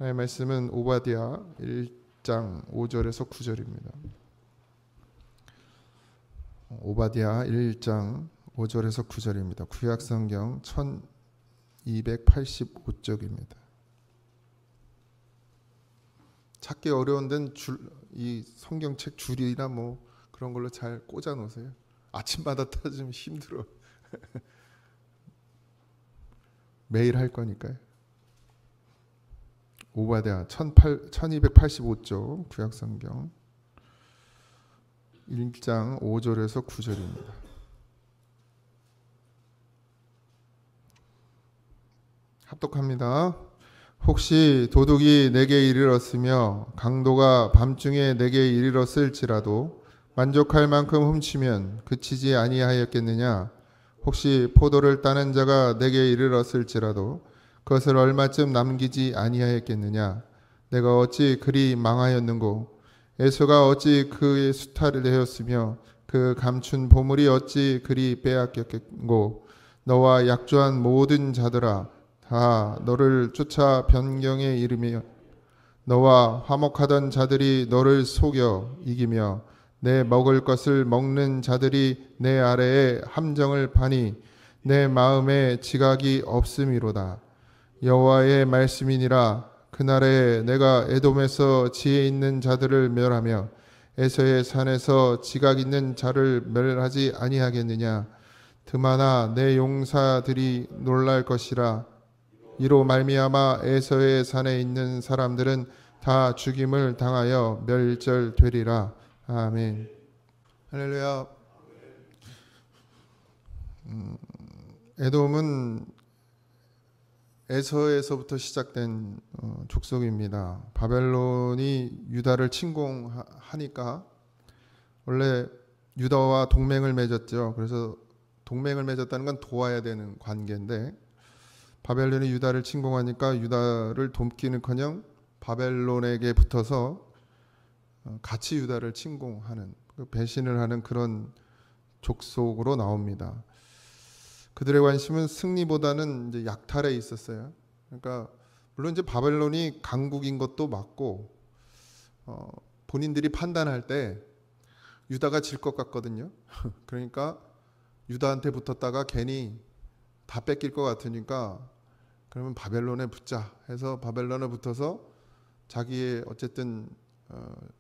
하나님의 말씀은 오바댜 1장 5절에서 9절입니다. 오바댜 1장 5절에서 9절입니다. 구약성경 1285쪽입니다. 찾기 어려운 데는 이 성경책 줄이나 뭐 그런 걸로 잘 꽂아 놓으세요. 아침마다 찾으면 힘들어. 매일 할 거니까요. 오바댜 1285쪽 구약성경 1장 5절에서 9절입니다. 합독합니다. 혹시 도둑이 내게 이르렀으며 강도가 밤중에 내게 이르렀을지라도 만족할 만큼 훔치면 그치지 아니하였겠느냐? 혹시 포도를 따는 자가 내게 이르렀을지라도 그것을 얼마쯤 남기지 아니하였겠느냐? 내가 어찌 그리 망하였는고? 에서가 어찌 그의 수탈을 되었으며 그 감춘 보물이 어찌 그리 빼앗겼겠고? 너와 약조한 모든 자들아 다 너를 쫓아 변경에 이르며 너와 화목하던 자들이 너를 속여 이기며 내 먹을 것을 먹는 자들이 내 아래에 함정을 파니 내 마음에 지각이 없음이로다. 여호와의 말씀이니라. 그날에 내가 에돔에서 지혜 있는 자들을 멸하며 에서의 산에서 지각 있는 자를 멸하지 아니하겠느냐. 드마나 내 용사들이 놀랄 것이라. 이로 말미암아 에서의 산에 있는 사람들은 다 죽임을 당하여 멸절되리라. 아멘. 할렐루야. 에돔은 에서에서부터 시작된 족속입니다. 바벨론이 유다를 침공하니까 원래 유다와 동맹을 맺었죠. 그래서 동맹을 맺었다는 건 도와야 되는 관계인데 바벨론이 유다를 침공하니까 유다를 돕기는커녕 바벨론에게 붙어서 같이 유다를 침공하는 배신을 하는 그런 족속으로 나옵니다. 그들의 관심은 승리보다는 이제 약탈에 있었어요. 그러니까 물론 이제 바벨론이 강국인 것도 맞고 본인들이 판단할 때 유다가 질 것 같거든요. 그러니까 유다한테 붙었다가 괜히 다 뺏길 것 같으니까 그러면 바벨론에 붙자 해서 바벨론에 붙어서 자기의 어쨌든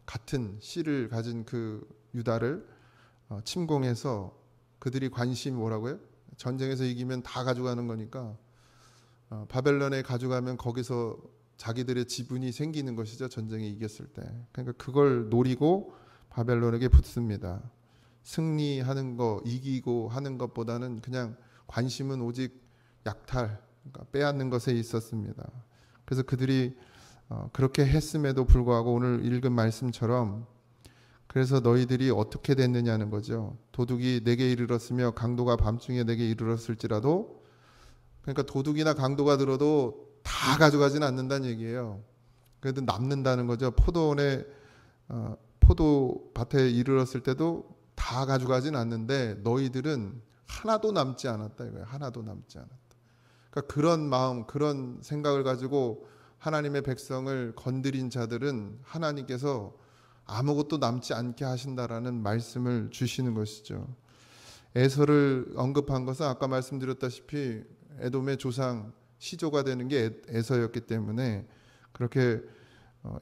같은 씨를 가진 그 유다를 침공해서 그들이 관심이 뭐라고요? 전쟁에서 이기면 다 가져가는 거니까 바벨론에 가져가면 거기서 자기들의 지분이 생기는 것이죠. 전쟁에 이겼을 때. 그러니까 그걸 노리고 바벨론에게 붙습니다. 승리하는 거, 이기고 하는 것보다는 그냥 관심은 오직 약탈, 그러니까 빼앗는 것에 있었습니다. 그래서 그들이 그렇게 했음에도 불구하고 오늘 읽은 말씀처럼 그래서 너희들이 어떻게 됐느냐는 거죠. 도둑이 내게 이르렀으며 강도가 밤중에 내게 이르렀을지라도, 그러니까 도둑이나 강도가 들어도 다 가져가지는 않는다는 얘기예요. 그래도 남는다는 거죠. 포도밭에 이르렀을 때도 다 가져가진 않는데 너희들은 하나도 남지 않았다 이거예요. 하나도 남지 않았다. 그러니까 그런 마음, 그런 생각을 가지고 하나님의 백성을 건드린 자들은 하나님께서 아무것도 남지 않게 하신다라는 말씀을 주시는 것이죠. 에서를 언급한 것은 아까 말씀드렸다시피 에돔의 조상 시조가 되는 게 에서였기 때문에 그렇게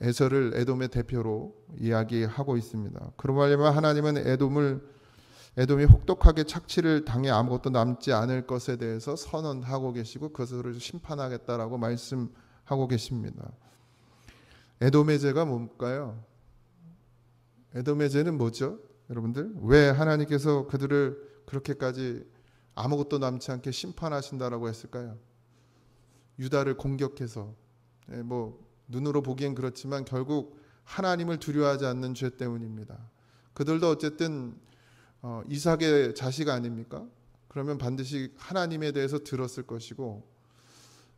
에서를 에돔의 대표로 이야기하고 있습니다. 그러면 하나님은 에돔이 혹독하게 착취를 당해 아무것도 남지 않을 것에 대해서 선언하고 계시고 그것을 심판하겠다라고 말씀하고 계십니다. 에돔의 죄가 뭘까요? 에돔의 죄는 뭐죠? 여러분들 왜 하나님께서 그들을 그렇게까지 아무것도 남지 않게 심판하신다라고 했을까요? 유다를 공격해서 뭐 눈으로 보기엔 그렇지만 결국 하나님을 두려워하지 않는 죄 때문입니다. 그들도 어쨌든 이삭의 자식 아닙니까? 그러면 반드시 하나님에 대해서 들었을 것이고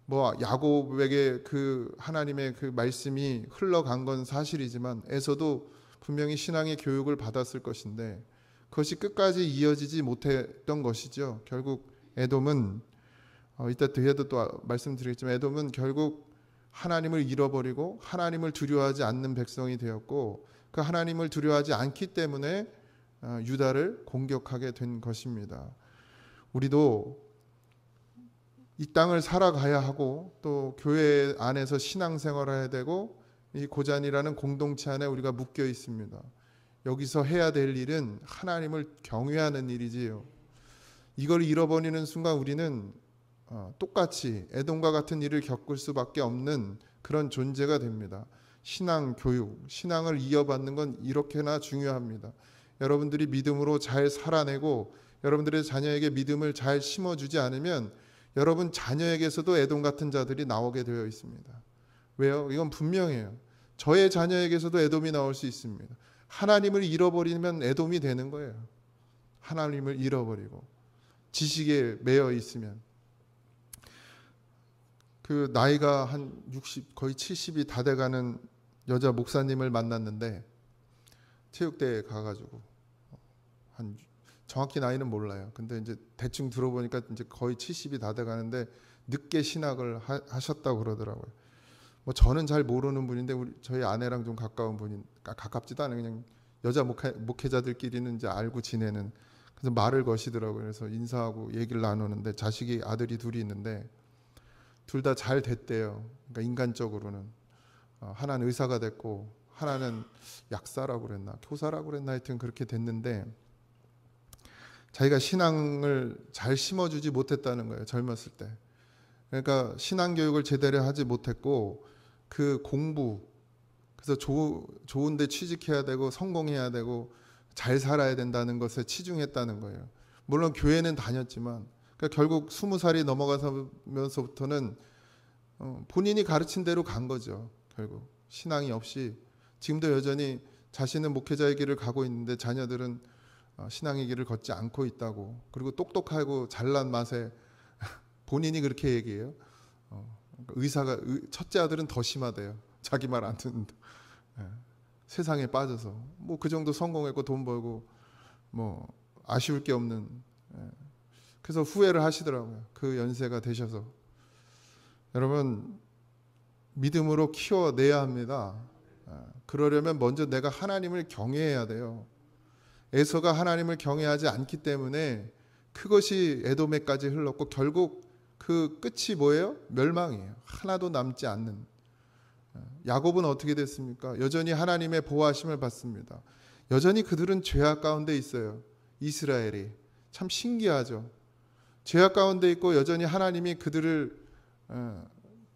뭐 야곱에게 그 하나님의 그 말씀이 흘러간 건 사실이지만 에서도 분명히 신앙의 교육을 받았을 것인데 그것이 끝까지 이어지지 못했던 것이죠. 결국 에돔은 이따 뒤에도 또 말씀드리겠지만 에돔은 결국 하나님을 잃어버리고 하나님을 두려워하지 않는 백성이 되었고, 그 하나님을 두려워하지 않기 때문에 유다를 공격하게 된 것입니다. 우리도 이 땅을 살아가야 하고 또 교회 안에서 신앙생활을 해야 되고 이 고잔이라는 공동체 안에 우리가 묶여 있습니다. 여기서 해야 될 일은 하나님을 경외하는 일이지요. 이걸 잃어버리는 순간 우리는 똑같이 에돔과 같은 일을 겪을 수밖에 없는 그런 존재가 됩니다. 신앙 교육, 신앙을 이어받는 건 이렇게나 중요합니다. 여러분들이 믿음으로 잘 살아내고 여러분들의 자녀에게 믿음을 잘 심어주지 않으면 여러분 자녀에게서도 에돔 같은 자들이 나오게 되어 있습니다. 왜요? 이건 분명해요. 저의 자녀에게서도 에돔이 나올 수 있습니다. 하나님을 잃어버리면 에돔이 되는 거예요. 하나님을 잃어버리고 지식에 매여 있으면. 그 나이가 한 60, 거의 70이 다 돼가는 여자 목사님을 만났는데 체육대회에 가가지고 한 정확히 나이는 몰라요. 근데 이제 대충 들어보니까 이제 거의 70이 다 돼가는데 늦게 신학을 하셨다고 그러더라고요. 뭐 저는 잘 모르는 분인데 저희 아내랑 좀 가까운 분인, 가깝지도 않아요. 그냥 여자 목회자들끼리는 이제 알고 지내는. 그래서 말을 거시더라고요. 그래서 인사하고 얘기를 나누는데 자식이 아들이 둘이 있는데 둘 다 잘 됐대요. 그러니까 인간적으로는 하나는 의사가 됐고 하나는 약사라고 그랬나 교사라고 그랬나 하여튼 그렇게 됐는데 자기가 신앙을 잘 심어주지 못했다는 거예요. 젊었을 때. 그러니까 신앙 교육을 제대로 하지 못했고 그 공부, 그래서 좋은 데 취직해야 되고 성공해야 되고 잘 살아야 된다는 것에 치중했다는 거예요. 물론 교회는 다녔지만 그러니까 결국 20살이 넘어가면서부터는 본인이 가르친 대로 간 거죠. 결국 신앙이 없이 지금도 여전히 자신은 목회자의 길을 가고 있는데 자녀들은 신앙의 길을 걷지 않고 있다고. 그리고 똑똑하고 잘난 맛에 본인이 그렇게 얘기해요. 의사가 첫째 아들은 더 심하대요. 자기 말 안 듣는다. 세상에 빠져서 뭐 그 정도 성공했고 돈 벌고 뭐 아쉬울 게 없는. 그래서 후회를 하시더라고요. 그 연세가 되셔서. 여러분 믿음으로 키워내야 합니다. 그러려면 먼저 내가 하나님을 경외해야 돼요. 에서가 하나님을 경외하지 않기 때문에 그것이 에돔에까지 흘렀고 결국 그 끝이 뭐예요? 멸망이에요. 하나도 남지 않는. 야곱은 어떻게 됐습니까? 여전히 하나님의 보호하심을 받습니다. 여전히 그들은 죄악 가운데 있어요. 이스라엘이. 참 신기하죠. 죄악 가운데 있고 여전히 하나님이 그들을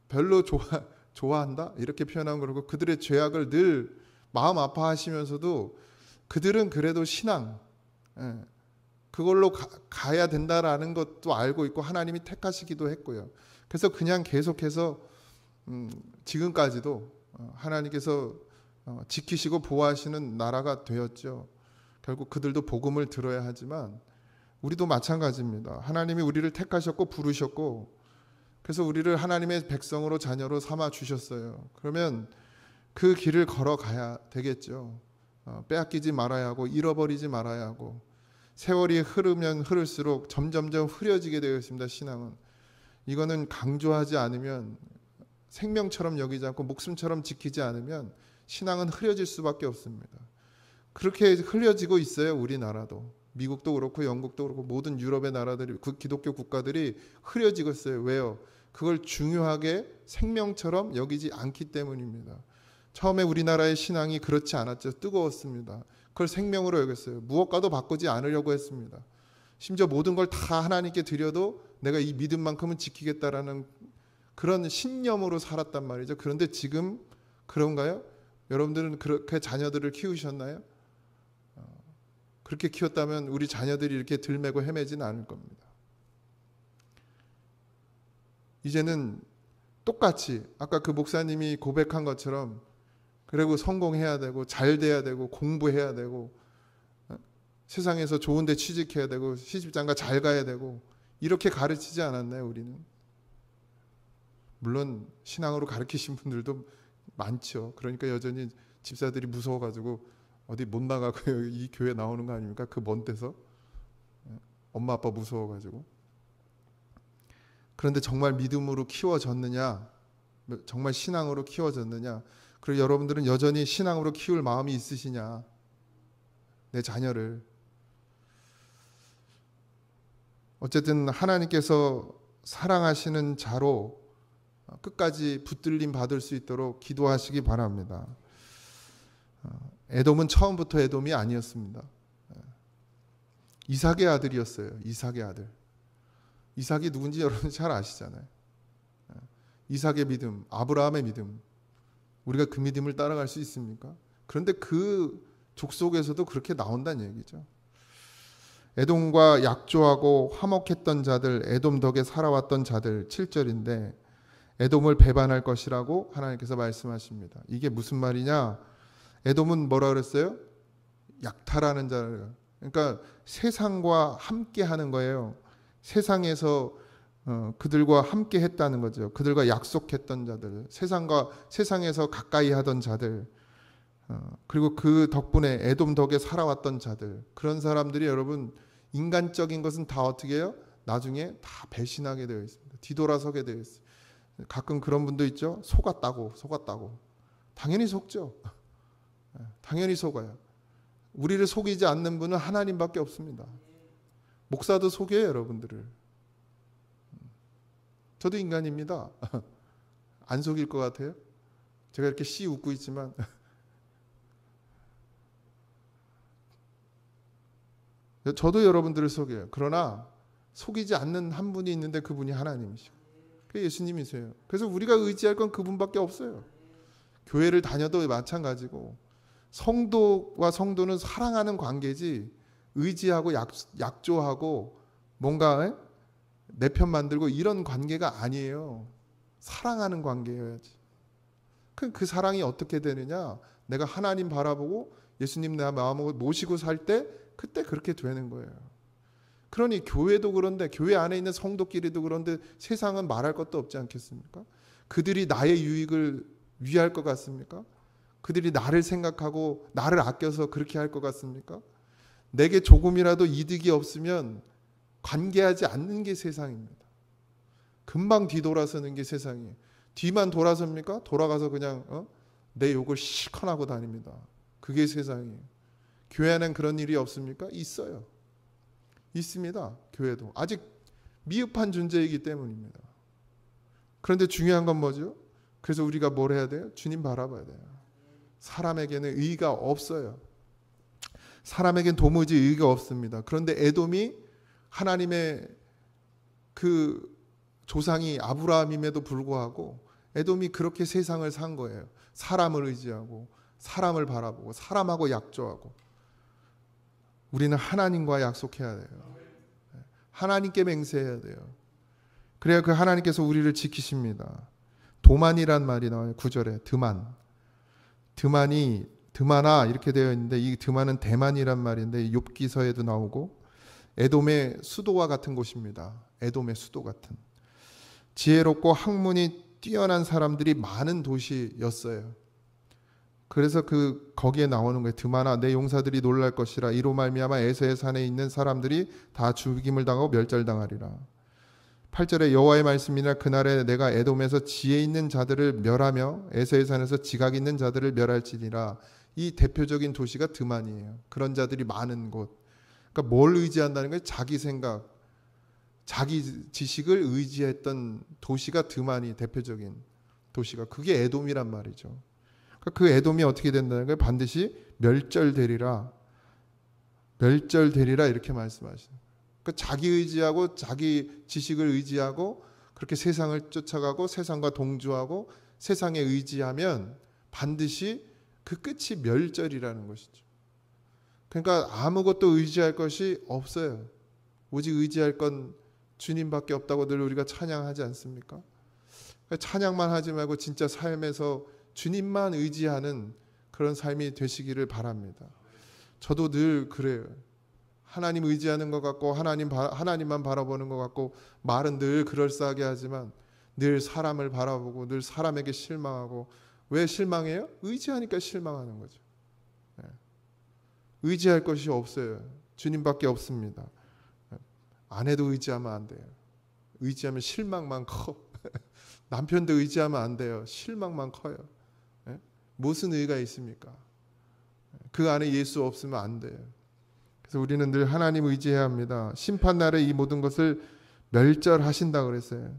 별로 좋아한다? 이렇게 표현한 거고 그들의 죄악을 늘 마음 아파하시면서도 그들은 그래도 신앙, 그걸로 가야 된다라는 것도 알고 있고 하나님이 택하시기도 했고요. 그래서 그냥 계속해서 지금까지도 하나님께서 지키시고 보호하시는 나라가 되었죠. 결국 그들도 복음을 들어야 하지만 우리도 마찬가지입니다. 하나님이 우리를 택하셨고 부르셨고 그래서 우리를 하나님의 백성으로 자녀로 삼아 주셨어요. 그러면 그 길을 걸어가야 되겠죠. 빼앗기지 말아야 하고 잃어버리지 말아야 하고 세월이 흐르면 흐를수록 점점점 흐려지게 되어 있습니다. 신앙은. 이거는 강조하지 않으면 생명처럼 여기지 않고 목숨처럼 지키지 않으면 신앙은 흐려질 수밖에 없습니다. 그렇게 흐려지고 있어요. 우리나라도. 미국도 그렇고 영국도 그렇고 모든 유럽의 나라들이 그 기독교 국가들이 흐려지고 있어요. 왜요? 그걸 중요하게 생명처럼 여기지 않기 때문입니다. 처음에 우리나라의 신앙이 그렇지 않았죠. 뜨거웠습니다. 그걸 생명으로 여겼어요. 무엇과도 바꾸지 않으려고 했습니다. 심지어 모든 걸 다 하나님께 드려도 내가 이 믿음만큼은 지키겠다라는 그런 신념으로 살았단 말이죠. 그런데 지금 그런가요? 여러분들은 그렇게 자녀들을 키우셨나요? 그렇게 키웠다면 우리 자녀들이 이렇게 들매고 헤매지는 않을 겁니다. 이제는 똑같이 아까 그 목사님이 고백한 것처럼 그리고 성공해야 되고 잘 돼야 되고 공부해야 되고 세상에서 좋은 데 취직해야 되고 시집장가 잘 가야 되고 이렇게 가르치지 않았나요? 우리는. 물론 신앙으로 가르치신 분들도 많죠. 그러니까 여전히 집사들이 무서워가지고 어디 못 나가고 이 교회 나오는 거 아닙니까? 그 먼 데서 엄마 아빠 무서워가지고. 그런데 정말 믿음으로 키워졌느냐? 정말 신앙으로 키워졌느냐? 그리고 여러분들은 여전히 신앙으로 키울 마음이 있으시냐? 내 자녀를. 어쨌든 하나님께서 사랑하시는 자로 끝까지 붙들림 받을 수 있도록 기도하시기 바랍니다. 에돔은 처음부터 에돔이 아니었습니다. 이삭의 아들이었어요. 이삭의 아들. 이삭이 누군지 여러분 잘 아시잖아요. 이삭의 믿음, 아브라함의 믿음. 우리가 그 믿음을 따라갈 수 있습니까? 그런데 그 족속에서도 그렇게 나온다는 얘기죠. 에돔과 약조하고 화목했던 자들, 에돔 덕에 살아왔던 자들, 7절인데 에돔을 배반할 것이라고 하나님께서 말씀하십니다. 이게 무슨 말이냐? 에돔은 뭐라 그랬어요? 약탈하는 자를. 그러니까 세상과 함께 하는 거예요. 세상에서 그들과 함께 했다는 거죠. 그들과 약속했던 자들, 세상에서 가까이 하던 자들, 그리고 그 덕분에 에돔 덕에 살아왔던 자들, 그런 사람들이 여러분 인간적인 것은 다 어떻게 해요? 나중에 다 배신하게 되어 있습니다. 뒤돌아서게 되어 있어요. 가끔 그런 분도 있죠. 속았다고. 당연히 속죠. 당연히 속아요. 우리를 속이지 않는 분은 하나님밖에 없습니다. 목사도 속여요, 여러분들을. 저도 인간입니다. 안 속일 것 같아요? 제가 이렇게 씨 웃고 있지만 저도 여러분들을 속여요. 그러나 속이지 않는 한 분이 있는데 그분이 하나님이시고 그게 예수님이세요. 그래서 우리가 의지할 건 그분밖에 없어요. 교회를 다녀도 마찬가지고 성도와 성도는 사랑하는 관계지 의지하고 약조하고 뭔가 내 편 만들고 이런 관계가 아니에요. 사랑하는 관계여야지. 그 사랑이 어떻게 되느냐? 내가 하나님 바라보고 예수님 내 마음으로 모시고 살 때 그때 그렇게 되는 거예요. 그러니 교회도 그런데 교회 안에 있는 성도끼리도 그런데 세상은 말할 것도 없지 않겠습니까? 그들이 나의 유익을 위할 것 같습니까? 그들이 나를 생각하고 나를 아껴서 그렇게 할 것 같습니까? 내게 조금이라도 이득이 없으면 관계하지 않는 게 세상입니다. 금방 뒤돌아서는 게 세상이에요. 뒤만 돌아섭니까? 돌아가서 그냥 내 욕을 실컷 하고 다닙니다. 그게 세상이에요. 교회 안엔 그런 일이 없습니까? 있어요. 있습니다. 교회도. 아직 미흡한 존재이기 때문입니다. 그런데 중요한 건 뭐죠? 그래서 우리가 뭘 해야 돼요? 주님 바라봐야 돼요. 사람에게는 의의가 없어요. 사람에겐 도무지 의의가 없습니다. 그런데 에돔이 하나님의 그 조상이 아브라함임에도 불구하고 에돔이 그렇게 세상을 산 거예요. 사람을 의지하고 사람을 바라보고 사람하고 약조하고. 우리는 하나님과 약속해야 돼요. 하나님께 맹세해야 돼요. 그래야 그 하나님께서 우리를 지키십니다. 도만이란 말이 나와요. 9절에 드만아 이렇게 되어 있는데 이 드만은 대만이란 말인데 욥기서에도 나오고 에돔의 수도와 같은 곳입니다. 에돔의 수도 같은. 지혜롭고 학문이 뛰어난 사람들이 많은 도시였어요. 그래서 거기에 나오는 거예요. 드만아 내 용사들이 놀랄 것이라 이로 말미암아 에서의 산에 있는 사람들이 다 죽임을 당하고 멸절당하리라. 8절에 여호와의 말씀이나 그날에 내가 에돔에서 지혜 있는 자들을 멸하며 에서의 산에서 지각 있는 자들을 멸할지니라. 이 대표적인 도시가 드만이에요. 그런 자들이 많은 곳. 그러니까 뭘 의지한다는 거예요? 자기 생각, 자기 지식을 의지했던 도시가 드만이 대표적인 도시가. 그게 에돔이란 말이죠. 그러니까 그 에돔이 어떻게 된다는 거예요? 반드시 멸절되리라 이렇게 말씀하시는 거예요. 그러니까 자기 의지하고 자기 지식을 의지하고 그렇게 세상을 쫓아가고 세상과 동조하고 세상에 의지하면 반드시 그 끝이 멸절이라는 것이죠. 그러니까 아무것도 의지할 것이 없어요. 오직 의지할 건 주님밖에 없다고 늘 우리가 찬양하지 않습니까? 그러니까 찬양만 하지 말고 진짜 삶에서 주님만 의지하는 그런 삶이 되시기를 바랍니다. 저도 늘 그래요. 하나님 의지하는 것 같고 하나님만 바라보는 것 같고 말은 늘 그럴싸하게 하지만 늘 사람을 바라보고 늘 사람에게 실망하고. 왜 실망해요? 의지하니까 실망하는 거죠. 의지할 것이 없어요. 주님밖에 없습니다. 아내도 의지하면 안 돼요. 의지하면 실망만 커. 남편도 의지하면 안 돼요. 실망만 커요. 예? 무슨 의의가 있습니까? 그 안에 예수 없으면 안 돼요. 그래서 우리는 늘 하나님 의지해야 합니다. 심판날에 이 모든 것을 멸절하신다 그랬어요.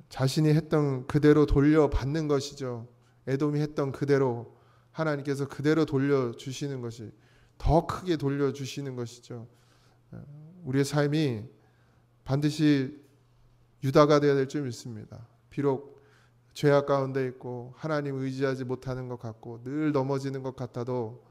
자신이 했던 그대로 돌려받는 것이죠. 에돔이 했던 그대로 하나님께서 그대로 돌려주시는 것이, 더 크게 돌려주시는 것이죠. 우리의 삶이 반드시 유다가 되어야 될 줄 믿습니다. 비록 죄악 가운데 있고 하나님 의지하지 못하는 것 같고 늘 넘어지는 것 같아도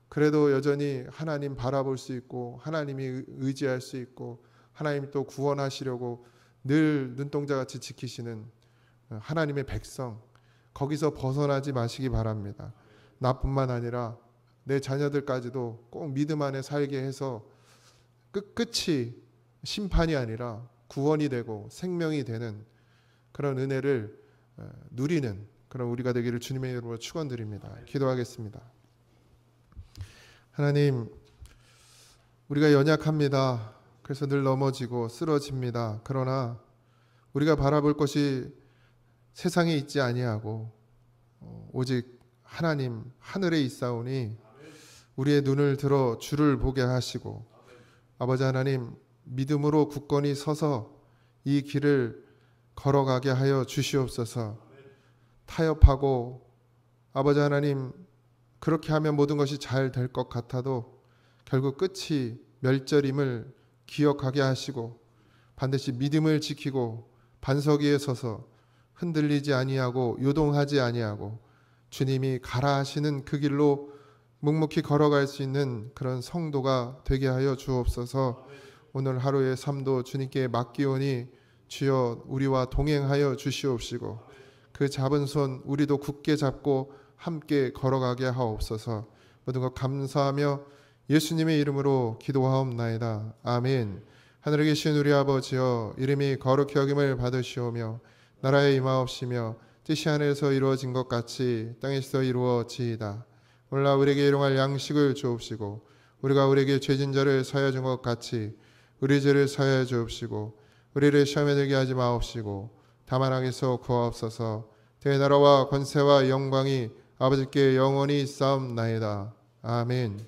그래도 여전히 하나님 바라볼 수 있고 하나님이 의지할 수 있고 하나님이 또 구원하시려고 늘 눈동자같이 지키시는 하나님의 백성, 거기서 벗어나지 마시기 바랍니다. 나뿐만 아니라 내 자녀들까지도 꼭 믿음 안에 살게 해서 끝이 심판이 아니라 구원이 되고 생명이 되는 그런 은혜를 누리는 그런 우리가 되기를 주님의 이름으로 축원드립니다. 기도하겠습니다. 하나님, 우리가 연약합니다. 그래서 늘 넘어지고 쓰러집니다. 그러나 우리가 바라볼 것이 세상에 있지 아니하고 오직 하나님 하늘에 있사오니 우리의 눈을 들어 주를 보게 하시고 아버지 하나님 믿음으로 굳건히 서서 이 길을 걸어가게 하여 주시옵소서. 타협하고 아버지 하나님 그렇게 하면 모든 것이 잘 될 것 같아도 결국 끝이 멸절임을 기억하게 하시고 반드시 믿음을 지키고 반석 위에 서서 흔들리지 아니하고 요동하지 아니하고 주님이 가라 하시는 그 길로 묵묵히 걸어갈 수 있는 그런 성도가 되게 하여 주옵소서. 오늘 하루의 삶도 주님께 맡기오니 주여 우리와 동행하여 주시옵시고 그 잡은 손 우리도 굳게 잡고 함께 걸어가게 하옵소서. 모든 것 감사하며 예수님의 이름으로 기도하옵나이다. 아멘. 하늘에 계신 우리 아버지여, 이름이 거룩히 여김을 받으시오며 나라에 임하옵시며 뜻이 하늘에서 이루어진 것 같이 땅에서 이루어지이다. 오늘날 우리에게 일용할 양식을 주옵시고 우리가 우리에게 죄진 자를 사하여 준 것 같이 우리 죄를 사하여 주옵시고 우리를 시험에 들게 하지 마옵시고 다만 악에서 구하옵소서. 대나라와 권세와 영광이 아버지께 영원히 있사옵나이다. 아멘.